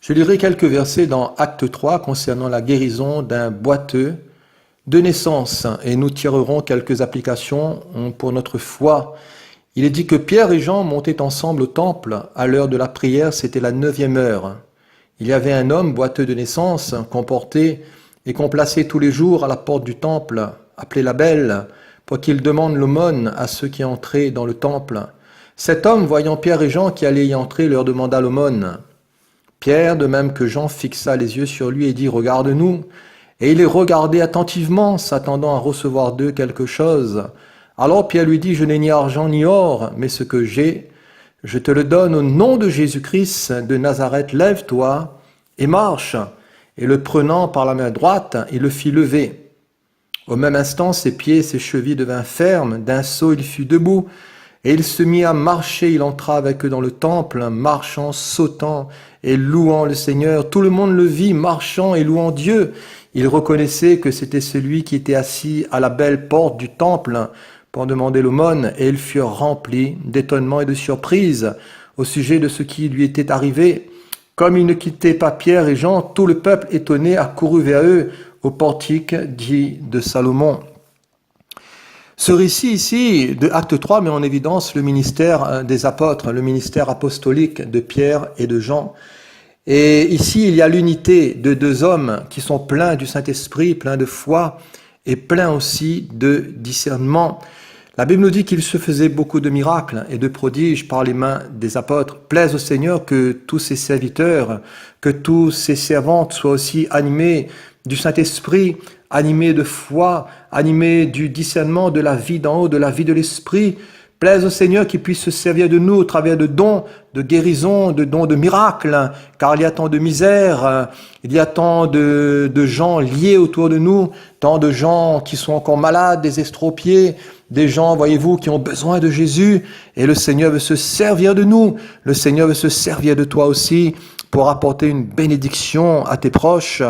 Je lirai quelques versets dans Acte 3 concernant la guérison d'un boiteux de naissance et nous tirerons quelques applications pour notre foi. Il est dit que Pierre et Jean montaient ensemble au temple. À l'heure de la prière, c'était la 9e heure. Il y avait un homme boiteux de naissance qu'on portait et qu'on plaçait tous les jours à la porte du temple, appelé la Belle, pour qu'il demande l'aumône à ceux qui entraient dans le temple. Cet homme, voyant Pierre et Jean qui allaient y entrer, leur demanda l'aumône. Pierre, de même que Jean, fixa les yeux sur lui et dit « Regarde-nous ». Et il les regardait attentivement, s'attendant à recevoir d'eux quelque chose. Alors Pierre lui dit « Je n'ai ni argent ni or, mais ce que j'ai, je te le donne au nom de Jésus-Christ de Nazareth. Lève-toi et marche. » Et le prenant par la main droite, il le fit lever. Au même instant, ses pieds et ses chevilles devinrent fermes. D'un saut, il fut debout. Et il se mit à marcher, il entra avec eux dans le temple, marchant, sautant et louant le Seigneur. Tout le monde le vit, marchant et louant Dieu. Il reconnaissait que c'était celui qui était assis à la belle porte du temple pour demander l'aumône, et ils furent remplis d'étonnement et de surprise au sujet de ce qui lui était arrivé. Comme ils ne quittaient pas Pierre et Jean, tout le peuple étonné accourut vers eux au portique dit de Salomon. Ce récit ici de Acte 3 met en évidence le ministère des apôtres, le ministère apostolique de Pierre et de Jean. Et ici, il y a l'unité de deux hommes qui sont pleins du Saint-Esprit, pleins de foi et pleins aussi de discernement. La Bible nous dit qu'il se faisait beaucoup de miracles et de prodiges par les mains des apôtres. Plaise au Seigneur que tous ses serviteurs, que tous ses servantes soient aussi animés du Saint-Esprit, animés de foi, animés du discernement de la vie d'en haut, de la vie de l'Esprit. Plaise au Seigneur qu'il puisse se servir de nous au travers de dons, de guérisons, de dons de miracles, car il y a tant de misère, il y a tant de gens liés autour de nous, tant de gens qui sont encore malades, des estropiés, des gens, voyez-vous, qui ont besoin de Jésus, et le Seigneur veut se servir de nous, le Seigneur veut se servir de toi aussi pour apporter une bénédiction à tes proches.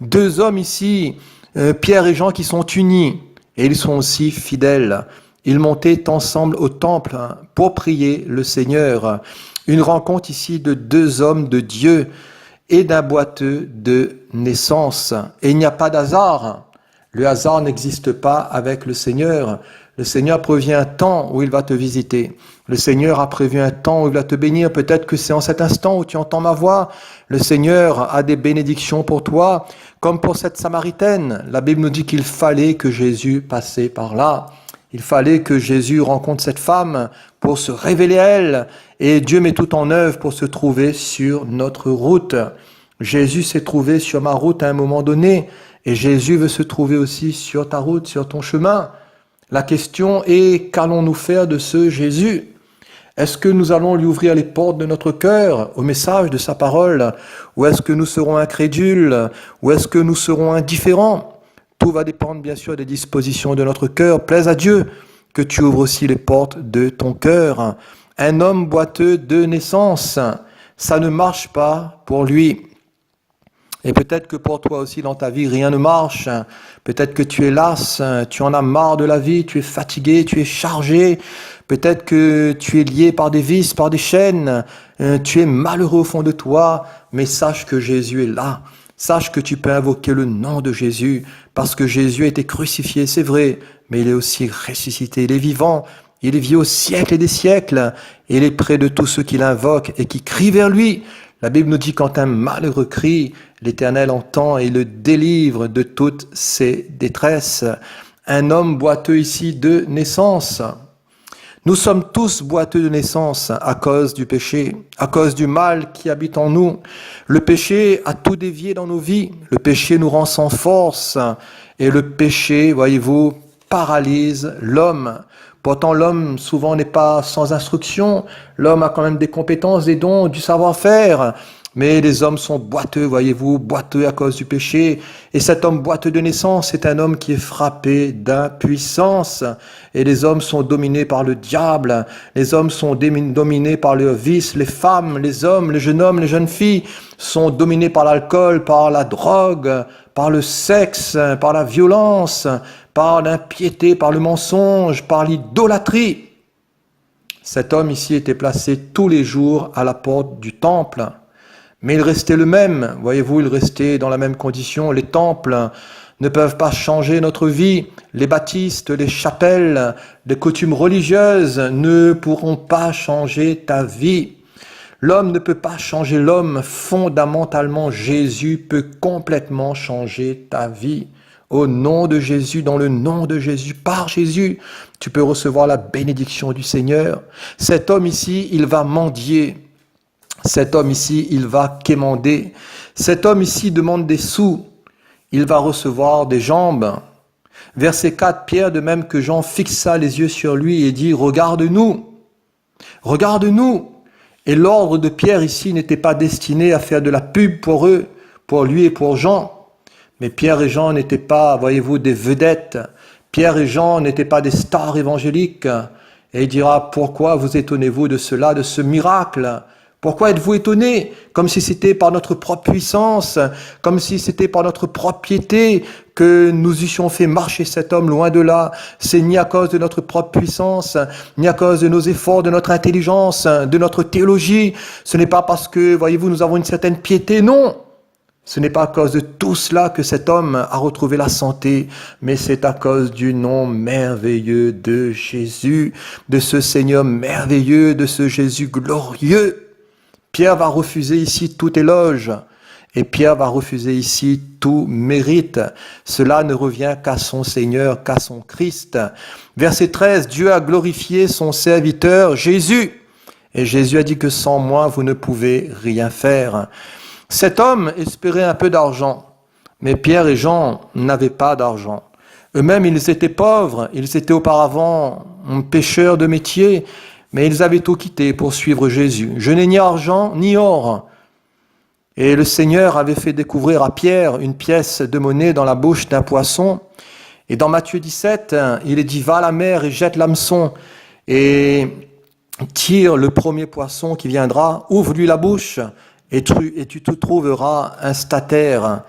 Deux hommes ici, Pierre et Jean, qui sont unis, et ils sont aussi fidèles. Ils montaient ensemble au temple pour prier le Seigneur. Une rencontre ici de deux hommes de Dieu et d'un boiteux de naissance. Et il n'y a pas d'hasard. Le hasard n'existe pas avec le Seigneur. Le Seigneur prévient un temps où il va te visiter. Le Seigneur a prévu un temps où il va te bénir. Peut-être que c'est en cet instant où tu entends ma voix. Le Seigneur a des bénédictions pour toi, comme pour cette Samaritaine. La Bible nous dit qu'il fallait que Jésus passait par là. Il fallait que Jésus rencontre cette femme pour se révéler à elle. Et Dieu met tout en œuvre pour se trouver sur notre route. Jésus s'est trouvé sur ma route à un moment donné. Et Jésus veut se trouver aussi sur ta route, sur ton chemin. La question est, qu'allons-nous faire de ce Jésus? Est-ce que nous allons lui ouvrir les portes de notre cœur au message de sa parole? Ou est-ce que nous serons incrédules? Ou est-ce que nous serons indifférents? Tout va dépendre bien sûr des dispositions de notre cœur. Plaise à Dieu que tu ouvres aussi les portes de ton cœur. Un homme boiteux de naissance, ça ne marche pas pour lui. Et peut-être que pour toi aussi dans ta vie, rien ne marche. Peut-être que tu es las, tu en as marre de la vie, tu es fatigué, tu es chargé. Peut-être que tu es lié par des vices, par des chaînes. Tu es malheureux au fond de toi, mais sache que Jésus est là. Sache que tu peux invoquer le nom de Jésus, parce que Jésus a été crucifié, c'est vrai, mais il est aussi ressuscité, il est vivant, il vit au siècle et des siècles, et il est près de tous ceux qui l'invoquent et qui crient vers lui. La Bible nous dit quand un malheureux crie, l'Éternel entend et le délivre de toutes ses détresses. Un homme boiteux ici de naissance. Nous sommes tous boiteux de naissance à cause du péché, à cause du mal qui habite en nous. Le péché a tout dévié dans nos vies. Le péché nous rend sans force. Et le péché, voyez-vous, paralyse l'homme. Pourtant, l'homme, souvent, n'est pas sans instruction. L'homme a quand même des compétences, des dons, du savoir-faire. Mais les hommes sont boiteux, voyez-vous, boiteux à cause du péché. Et cet homme boiteux de naissance est un homme qui est frappé d'impuissance. Et les hommes sont dominés par le diable. Les hommes sont dominés par le vice. Les femmes, les hommes, les jeunes hommes, les jeunes filles sont dominés par l'alcool, par la drogue, par le sexe, par la violence, par l'impiété, par le mensonge, par l'idolâtrie. Cet homme ici était placé tous les jours à la porte du temple. mais il restait le même. Voyez-vous, il restait dans la même condition. Les temples ne peuvent pas changer notre vie. Les baptistes, les chapelles, les coutumes religieuses ne pourront pas changer ta vie. L'homme ne peut pas changer l'homme. Fondamentalement, Jésus peut complètement changer ta vie. Au nom de Jésus, dans le nom de Jésus, par Jésus, tu peux recevoir la bénédiction du Seigneur. Cet homme ici, il va mendier. Cet homme ici, il va quémander. Cet homme ici demande des sous. Il va recevoir des jambes. Verset 4, Pierre, de même que Jean, fixa les yeux sur lui et dit, regarde-nous, regarde-nous. Et l'ordre de Pierre ici n'était pas destiné à faire de la pub pour eux, pour lui et pour Jean. Mais Pierre et Jean n'étaient pas, voyez-vous, des vedettes. Pierre et Jean n'étaient pas des stars évangéliques. Et il dira, pourquoi vous étonnez-vous de cela, de ce miracle ? Pourquoi êtes-vous étonnés? Comme si c'était par notre propre puissance, comme si c'était par notre propre piété que nous eussions fait marcher cet homme loin de là. C'est ni à cause de notre propre puissance, ni à cause de nos efforts, de notre intelligence, de notre théologie. Ce n'est pas parce que, voyez-vous, nous avons une certaine piété, non. Ce n'est pas à cause de tout cela que cet homme a retrouvé la santé, mais c'est à cause du nom merveilleux de Jésus, de ce Seigneur merveilleux, de ce Jésus glorieux. Pierre va refuser ici tout éloge et Pierre va refuser ici tout mérite. Cela ne revient qu'à son Seigneur, qu'à son Christ. Verset 13, Dieu a glorifié son serviteur Jésus. Et Jésus a dit que sans moi, vous ne pouvez rien faire. Cet homme espérait un peu d'argent, mais Pierre et Jean n'avaient pas d'argent. Eux-mêmes, ils étaient pauvres, ils étaient auparavant pêcheurs de métier, mais ils avaient tout quitté pour suivre Jésus. Je n'ai ni argent ni or. Et le Seigneur avait fait découvrir à Pierre une pièce de monnaie dans la bouche d'un poisson. Et dans Matthieu 17, il est dit, va à la mer et jette l'hameçon et tire le premier poisson qui viendra, ouvre-lui la bouche et tu te trouveras un statère.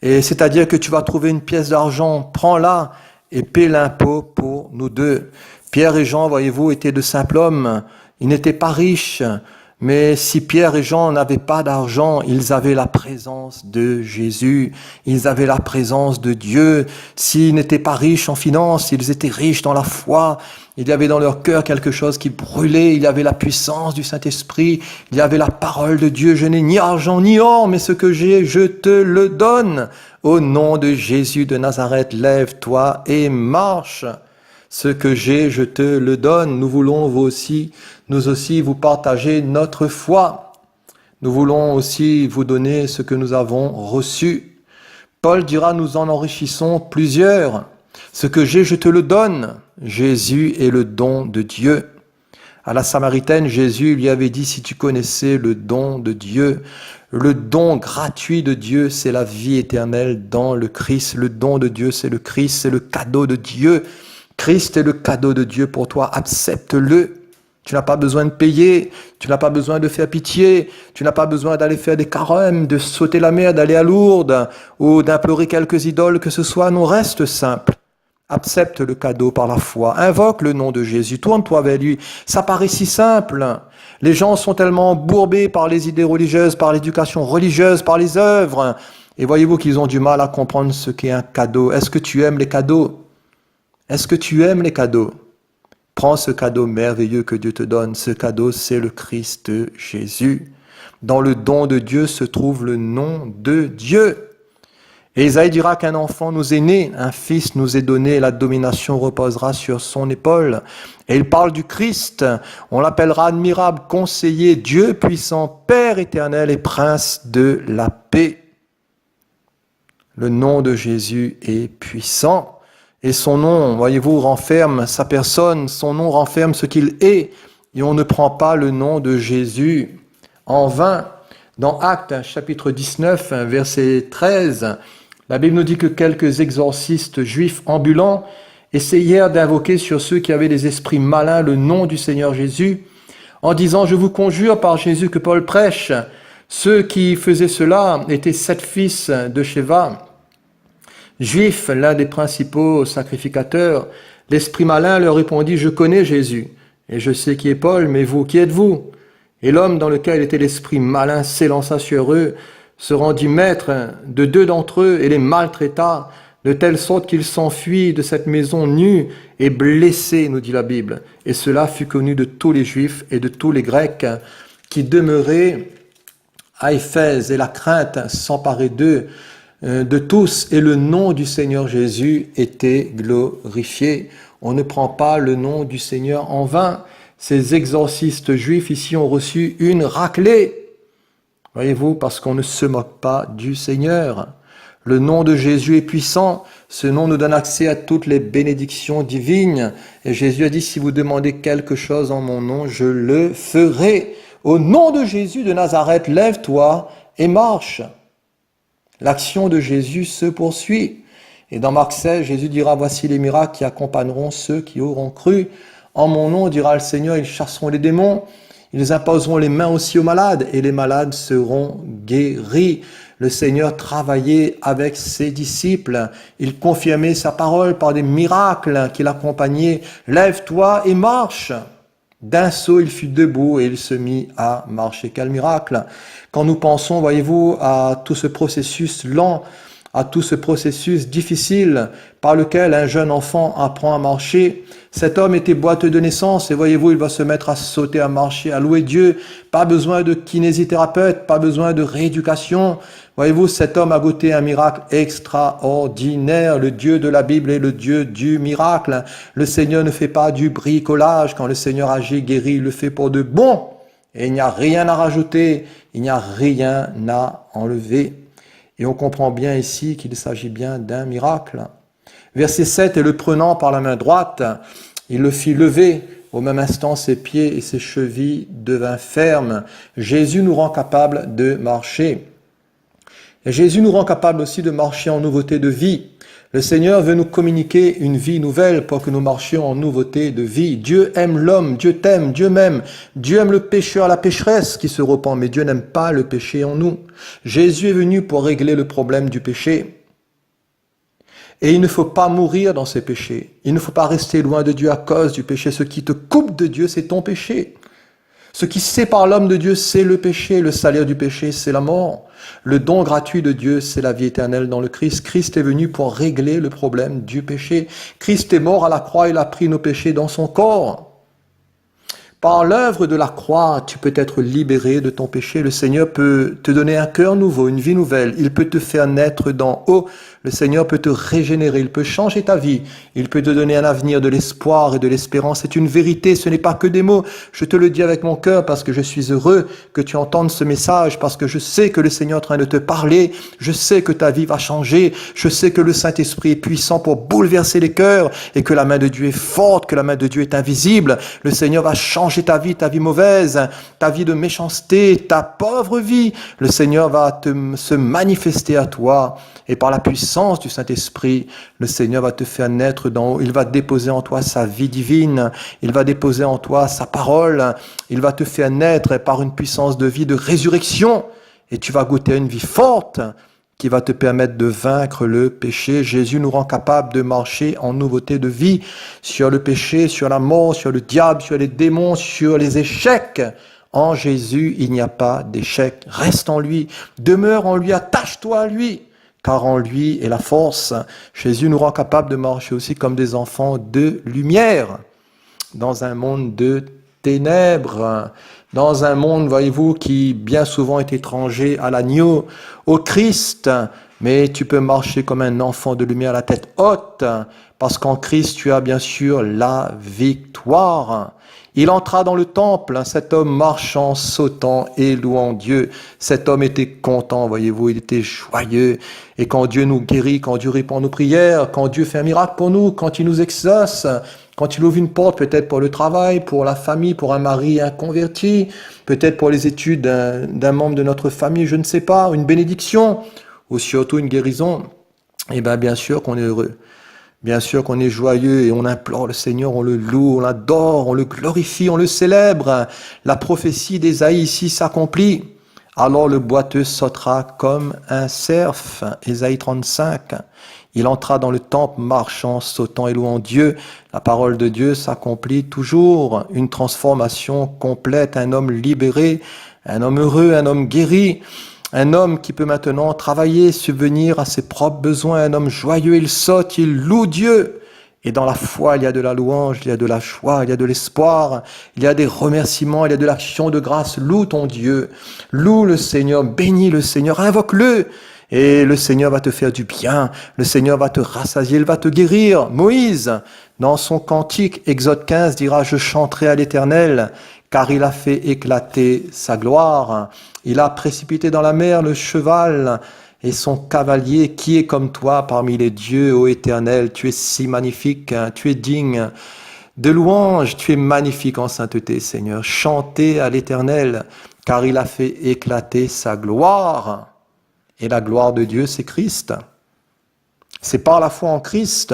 Et c'est-à-dire que tu vas trouver une pièce d'argent, prends-la et paie l'impôt pour nous deux. Pierre et Jean, voyez-vous, étaient de simples hommes. Ils n'étaient pas riches. Mais si Pierre et Jean n'avaient pas d'argent, ils avaient la présence de Jésus. Ils avaient la présence de Dieu. S'ils n'étaient pas riches en finances, ils étaient riches dans la foi. Il y avait dans leur cœur quelque chose qui brûlait. Il y avait la puissance du Saint-Esprit. Il y avait la parole de Dieu. Je n'ai ni argent ni or, mais ce que j'ai, je te le donne. Au nom de Jésus de Nazareth, lève-toi et marche. Ce que j'ai, je te le donne. Nous voulons nous aussi vous partager notre foi. Nous voulons aussi vous donner ce que nous avons reçu. Paul dira, nous en enrichissons plusieurs. Ce que j'ai, je te le donne. Jésus est le don de Dieu. À la Samaritaine, Jésus lui avait dit, si tu connaissais le don de Dieu, le don gratuit de Dieu, c'est la vie éternelle dans le Christ. Le don de Dieu, c'est le Christ, c'est le cadeau de Dieu. Christ est le cadeau de Dieu pour toi, accepte-le. Tu n'as pas besoin de payer, tu n'as pas besoin de faire pitié, tu n'as pas besoin d'aller faire des carêmes, de sauter la mer, d'aller à Lourdes ou d'implorer quelques idoles que ce soit. Non, reste simple. Accepte le cadeau par la foi, invoque le nom de Jésus, tourne-toi vers lui. Ça paraît si simple. Les gens sont tellement embourbés par les idées religieuses, par l'éducation religieuse, par les œuvres. Et voyez-vous qu'ils ont du mal à comprendre ce qu'est un cadeau. Est-ce que tu aimes les cadeaux ? Est-ce que tu aimes les cadeaux? Prends ce cadeau merveilleux que Dieu te donne. Ce cadeau, c'est le Christ Jésus. Dans le don de Dieu se trouve le nom de Dieu. Et Isaïe dira qu'un enfant nous est né, un fils nous est donné, et la domination reposera sur son épaule. Et il parle du Christ. On l'appellera admirable, conseiller, Dieu puissant, Père éternel et prince de la paix. Le nom de Jésus est puissant. Et son nom, voyez-vous, renferme sa personne, son nom renferme ce qu'il est. Et on ne prend pas le nom de Jésus en vain. Dans Actes, chapitre 19, verset 13, la Bible nous dit que quelques exorcistes juifs ambulants essayèrent d'invoquer sur ceux qui avaient des esprits malins le nom du Seigneur Jésus, en disant « Je vous conjure par Jésus que Paul prêche ». Ceux qui faisaient cela étaient 7 fils de Sheva, Juif, l'un des principaux sacrificateurs. L'esprit malin leur répondit, « Je connais Jésus, et je sais qui est Paul, mais vous, qui êtes-vous » Et l'homme dans lequel était l'esprit malin s'élança sur eux, se rendit maître de 2 d'entre eux et les maltraita, de telle sorte qu'ils s'enfuient de cette maison nue et blessés, nous dit la Bible. Et cela fut connu de tous les Juifs et de tous les Grecs qui demeuraient à Éphèse, et la crainte s'emparait d'eux, de tous, et le nom du Seigneur Jésus était glorifié. On ne prend pas le nom du Seigneur en vain. Ces exorcistes juifs ici ont reçu une raclée. Voyez-vous, parce qu'on ne se moque pas du Seigneur. Le nom de Jésus est puissant. Ce nom nous donne accès à toutes les bénédictions divines. Et Jésus a dit, si vous demandez quelque chose en mon nom, je le ferai. Au nom de Jésus de Nazareth, lève-toi et marche. L'action de Jésus se poursuit. Et dans Marc 16, Jésus dira, voici les miracles qui accompagneront ceux qui auront cru. En mon nom, dira le Seigneur, ils chasseront les démons, ils imposeront les mains aussi aux malades, et les malades seront guéris. Le Seigneur travaillait avec ses disciples. Il confirmait sa parole par des miracles qui l'accompagnaient. Lève-toi et marche. D'un saut, il fut debout et il se mit à marcher. Quel miracle! Quand nous pensons, voyez-vous, à tout ce processus lent, à tout ce processus difficile par lequel un jeune enfant apprend à marcher. Cet homme était boiteux de naissance et voyez-vous, il va se mettre à sauter, à marcher, à louer Dieu. Pas besoin de kinésithérapeute, pas besoin de rééducation. Voyez-vous, cet homme a goûté un miracle extraordinaire. Le Dieu de la Bible est le Dieu du miracle. Le Seigneur ne fait pas du bricolage. Quand le Seigneur agit, guérit, il le fait pour de bon. Et il n'y a rien à rajouter, il n'y a rien à enlever. Et on comprend bien ici qu'il s'agit bien d'un miracle. Verset 7, et le prenant par la main droite, il le fit lever. Au même instant, ses pieds et ses chevilles devinrent fermes. Jésus nous rend capables de marcher. Et Jésus nous rend capables aussi de marcher en nouveauté de vie. Le Seigneur veut nous communiquer une vie nouvelle pour que nous marchions en nouveauté de vie. Dieu aime l'homme, Dieu t'aime, Dieu m'aime. Dieu aime le pécheur, la pécheresse qui se repent, mais Dieu n'aime pas le péché en nous. Jésus est venu pour régler le problème du péché. Et il ne faut pas mourir dans ses péchés. Il ne faut pas rester loin de Dieu à cause du péché. Ce qui te coupe de Dieu, c'est ton péché. Ce qui sépare l'homme de Dieu, c'est le péché. Le salaire du péché, c'est la mort. Le don gratuit de Dieu, c'est la vie éternelle dans le Christ. Christ est venu pour régler le problème du péché. Christ est mort à la croix, il a pris nos péchés dans son corps. Par l'œuvre de la croix, tu peux être libéré de ton péché. Le Seigneur peut te donner un cœur nouveau, une vie nouvelle. Il peut te faire naître d'en haut. Le Seigneur peut te régénérer. Il peut changer ta vie. Il peut te donner un avenir, de l'espoir et de l'espérance. C'est une vérité, ce n'est pas que des mots. Je te le dis avec mon cœur parce que je suis heureux que tu entendes ce message, parce que je sais que le Seigneur est en train de te parler. Je sais que ta vie va changer. Je sais que le Saint-Esprit est puissant pour bouleverser les cœurs et que la main de Dieu est forte, que la main de Dieu est invisible. Le Seigneur va changer ta vie mauvaise, ta vie de méchanceté, ta pauvre vie. Le Seigneur va se manifester à toi et par la puissance du Saint-Esprit, le Seigneur va te faire naître d'en haut. Il va déposer en toi sa vie divine. Il va déposer en toi sa parole. Il va te faire naître par une puissance de vie, de résurrection. Et tu vas goûter à une vie forte qui va te permettre de vaincre le péché. Jésus nous rend capables de marcher en nouveauté de vie sur le péché, sur la mort, sur le diable, sur les démons, sur les échecs. En Jésus, il n'y a pas d'échec. Reste en lui, demeure en lui, attache-toi à lui, car en lui est la force. Jésus nous rend capables de marcher aussi comme des enfants de lumière dans un monde de ténèbres, dans un monde, voyez-vous, qui bien souvent est étranger à l'agneau, au Christ, mais tu peux marcher comme un enfant de lumière à la tête haute, parce qu'en Christ, tu as bien sûr la victoire. Il entra dans le temple, cet homme marchant, sautant et louant Dieu. Cet homme était content, voyez-vous, il était joyeux. Et quand Dieu nous guérit, quand Dieu répond à nos prières, quand Dieu fait un miracle pour nous, quand il nous exauce, quand il ouvre une porte, peut-être pour le travail, pour la famille, pour un mari inconverti, peut-être pour les études d'un membre de notre famille, je ne sais pas, une bénédiction, ou surtout une guérison, eh bien sûr qu'on est heureux. Bien sûr qu'on est joyeux et on implore le Seigneur, on le loue, on l'adore, on le glorifie, on le célèbre. La prophétie d'Ésaïe ici s'accomplit. Alors le boiteux sautera comme un cerf. Ésaïe 35. Il entra dans le temple, marchant, sautant et louant Dieu. La parole de Dieu s'accomplit toujours. Une transformation complète, un homme libéré, un homme heureux, un homme guéri, un homme qui peut maintenant travailler, subvenir à ses propres besoins, un homme joyeux, il saute, il loue Dieu. Et dans la foi, il y a de la louange, il y a de la joie, il y a de l'espoir, il y a des remerciements, il y a de l'action de grâce. Loue ton Dieu, loue le Seigneur, bénis le Seigneur, invoque-le. Et le Seigneur va te faire du bien, le Seigneur va te rassasier, il va te guérir. Moïse, dans son cantique, Exode 15, dira « Je chanterai à l'Éternel, car il a fait éclater sa gloire. Il a précipité dans la mer le cheval et son cavalier, qui est comme toi parmi les dieux, ô Éternel. Tu es si magnifique, tu es digne de louange, tu es magnifique en sainteté, Seigneur. Chantez à l'Éternel, car il a fait éclater sa gloire. » Et la gloire de Dieu, c'est Christ. C'est par la foi en Christ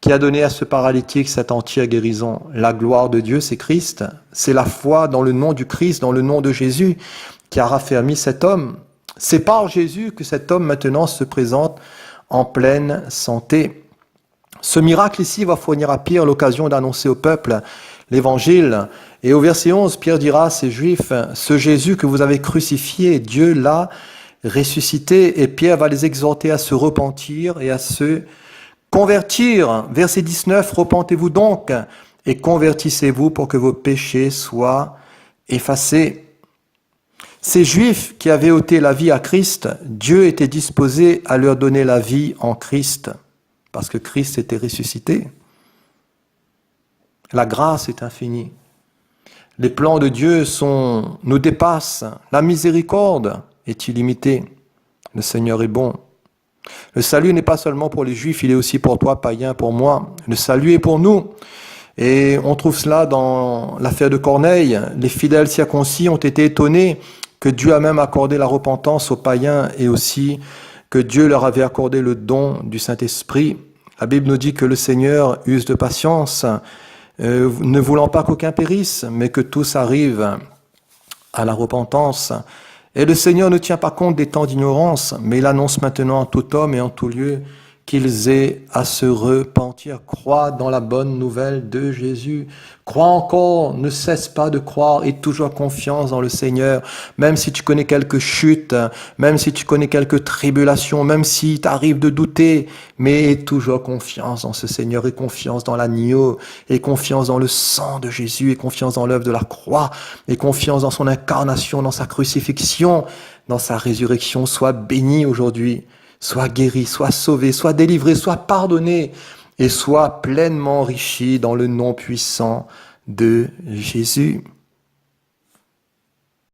qui a donné à ce paralytique cette entière guérison. La gloire de Dieu, c'est Christ. C'est la foi dans le nom du Christ, dans le nom de Jésus, qui a raffermi cet homme. C'est par Jésus que cet homme maintenant se présente en pleine santé. Ce miracle ici va fournir à Pierre l'occasion d'annoncer au peuple l'évangile. Et au verset 11, Pierre dira à ces Juifs, « Ce Jésus que vous avez crucifié, Dieu l'a ressuscité. » Et Pierre va les exhorter à se repentir et à se convertir. Verset 19, « Repentez-vous donc et convertissez-vous pour que vos péchés soient effacés. » Ces Juifs qui avaient ôté la vie à Christ, Dieu était disposé à leur donner la vie en Christ, parce que Christ était ressuscité. La grâce est infinie. Les plans de Dieu nous dépassent. La miséricorde est illimitée. Le Seigneur est bon. Le salut n'est pas seulement pour les Juifs, il est aussi pour toi, païen, pour moi. Le salut est pour nous. Et on trouve cela dans l'affaire de Corneille. Les fidèles circoncis ont été étonnés que Dieu a même accordé la repentance aux païens et aussi que Dieu leur avait accordé le don du Saint-Esprit. La Bible nous dit que le Seigneur use de patience, ne voulant pas qu'aucun périsse, mais que tous arrivent à la repentance. Et le Seigneur ne tient pas compte des temps d'ignorance, mais il annonce maintenant en tout homme et en tout lieu qu'ils aient à se repentir. Crois dans la bonne nouvelle de Jésus. Crois encore, ne cesse pas de croire et toujours confiance dans le Seigneur. Même si tu connais quelques chutes, même si tu connais quelques tribulations, même si t'arrive de douter, mais toujours confiance dans ce Seigneur et confiance dans l'agneau et confiance dans le sang de Jésus et confiance dans l'œuvre de la croix et confiance dans son incarnation, dans sa crucifixion, dans sa résurrection. Sois béni aujourd'hui. Sois guéri, sois sauvé, sois délivré, sois pardonné et sois pleinement enrichi dans le nom puissant de Jésus.